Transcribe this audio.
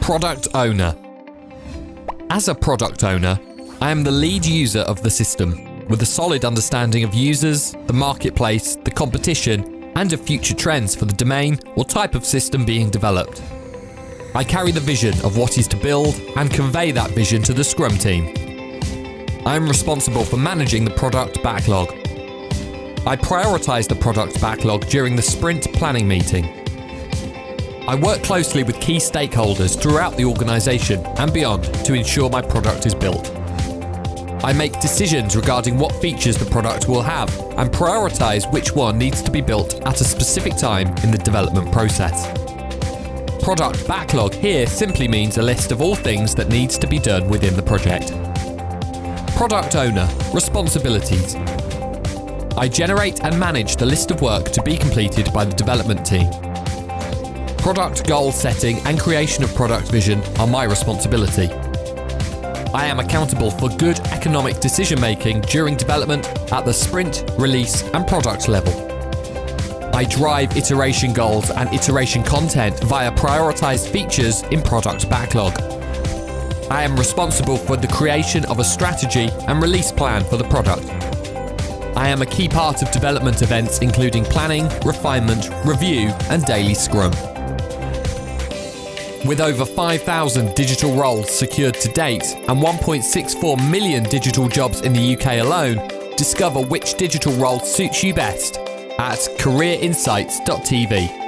Product Owner. As a product owner, I am the lead user of the system, with a solid understanding of users, the marketplace, the competition, and of future trends for the domain or type of system being developed. I carry the vision of what is to build and convey that vision to the Scrum team. I am responsible for managing the product backlog. I prioritize the product backlog during the sprint planning meeting. I work closely with key stakeholders throughout the organisation and beyond to ensure my product is built. I make decisions regarding what features the product will have and prioritise which one needs to be built at a specific time in the development process. Product backlog here simply means a list of all things that needs to be done within the project. Product Owner, responsibilities. I generate and manage the list of work to be completed by the development team. Product goal setting and creation of product vision are my responsibility. I am accountable for good economic decision making during development at the sprint, release, and product level. I drive iteration goals and iteration content via prioritized features in product backlog. I am responsible for the creation of a strategy and release plan for the product. I am a key part of development events including planning, refinement, review, and daily Scrum. With over 5,000 digital roles secured to date and 1.64 million digital jobs in the UK alone, discover which digital role suits you best at careerinsights.tv.